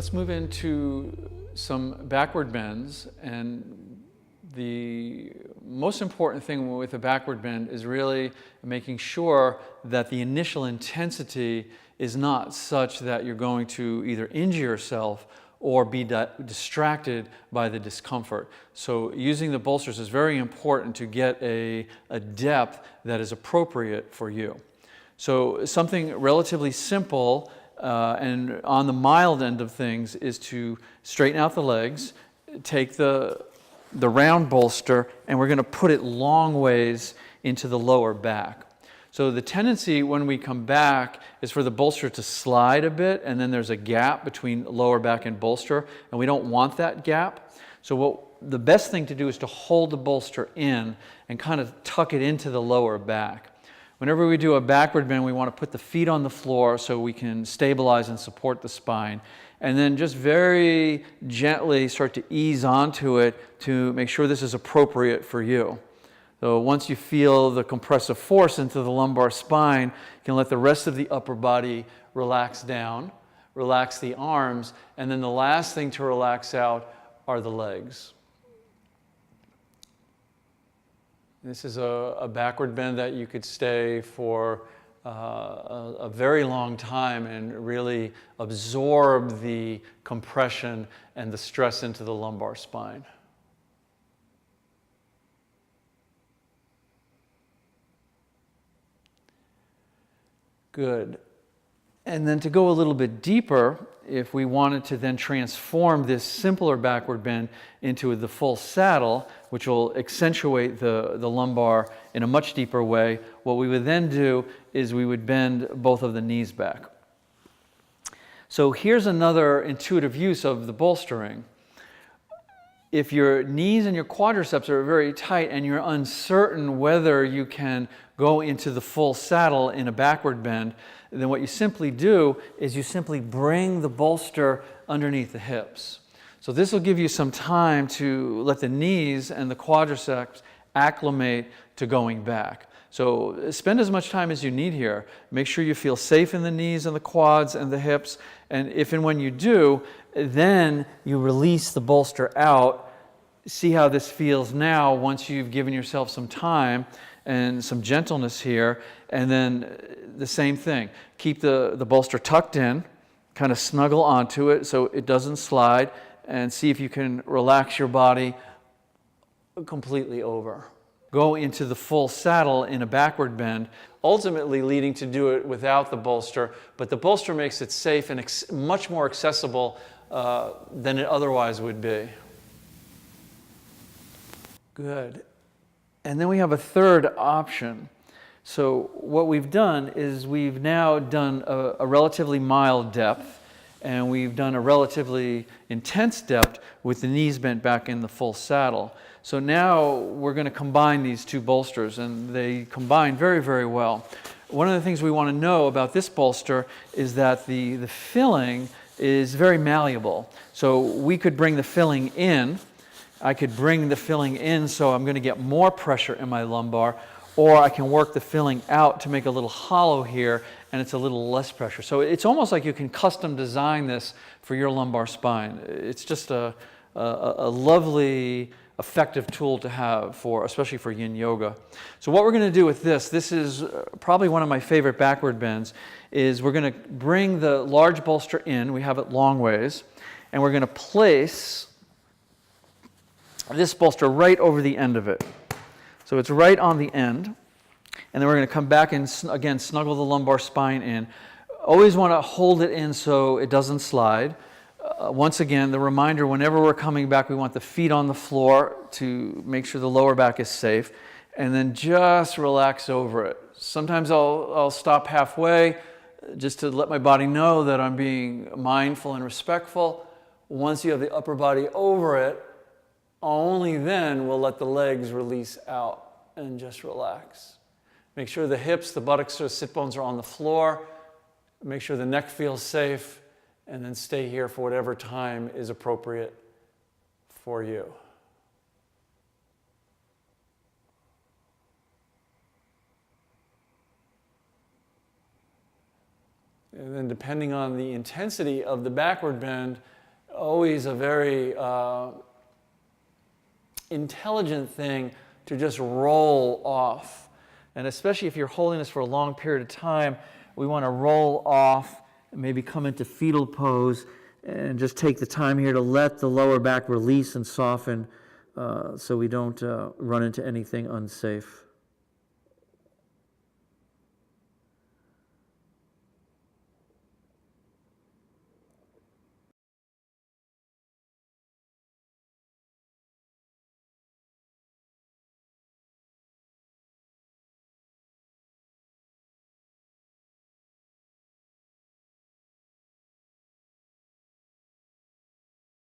let's move into some backward bends. And the most important thing with a backward bend is really making sure that the initial intensity is not such that you're going to either injure yourself or be distracted by the discomfort. So using the bolsters is very important to get a depth that is appropriate for you. So something relatively simple and on the mild end of things is to straighten out the legs, take the round bolster, and we're going to put it long ways into the lower back. So the tendency when we come back is for the bolster to slide a bit, and then there's a gap between lower back and bolster, and we don't want that gap. So the best thing to do is to hold the bolster in and kind of tuck it into the lower back. Whenever we do a backward bend, we want to put the feet on the floor so we can stabilize and support the spine. And then just very gently start to ease onto it to make sure this is appropriate for you. So once you feel the compressive force into the lumbar spine, you can let the rest of the upper body relax down, relax the arms, and then the last thing to relax out are the legs. This is a backward bend that you could stay for a very long time and really absorb the compression and the stress into the lumbar spine. Good. And then to go a little bit deeper, if we wanted to then transform this simpler backward bend into the full saddle, which will accentuate the lumbar in a much deeper way, what we would then do is we would bend both of the knees back. So here's another intuitive use of the bolstering. If your knees and your quadriceps are very tight and you're uncertain whether you can go into the full saddle in a backward bend, then what you simply do is you simply bring the bolster underneath the hips. So this will give you some time to let the knees and the quadriceps acclimate to going back. So spend as much time as you need here. Make sure you feel safe in the knees and the quads and the hips. And if and when you do, then you release the bolster out. See how this feels now once you've given yourself some time and some gentleness here. And then the same thing. Keep the bolster tucked in, kind of snuggle onto it so it doesn't slide, and see if you can relax your body completely over. Go into the full saddle in a backward bend, ultimately leading to do it without the bolster, but the bolster makes it safe and much more accessible than it otherwise would be. Good. And then we have a third option. So what we've done is we've now done a relatively mild depth, and we've done a relatively intense depth with the knees bent back in the full saddle. So now we're going to combine these two bolsters, and they combine very, very well. One of the things we want to know about this bolster is that the filling is very malleable. So we could bring the filling in. I could bring the filling in so I'm going to get more pressure in my lumbar, or I can work the filling out to make a little hollow here, and it's a little less pressure. So it's almost like you can custom design this for your lumbar spine. It's just a lovely, effective tool to have for, especially for yin yoga. So what we're going to do with this is probably one of my favorite backward bends, is we're going to bring the large bolster in. We have it long ways, and we're going to place this bolster right over the end of it. So it's right on the end. And then we're going to come back and, again, snuggle the lumbar spine in. Always want to hold it in so it doesn't slide. Once again, the reminder, whenever we're coming back, we want the feet on the floor to make sure the lower back is safe. And then just relax over it. Sometimes I'll stop halfway just to let my body know that I'm being mindful and respectful. Once you have the upper body over it, only then we'll let the legs release out and just relax. Make sure the hips, the buttocks, or sit bones are on the floor. Make sure the neck feels safe, and then stay here for whatever time is appropriate for you. And then depending on the intensity of the backward bend, always a very intelligent thing to just roll off. And especially if you're holding this for a long period of time, we want to roll off and maybe come into fetal pose and just take the time here to let the lower back release and soften so we don't run into anything unsafe.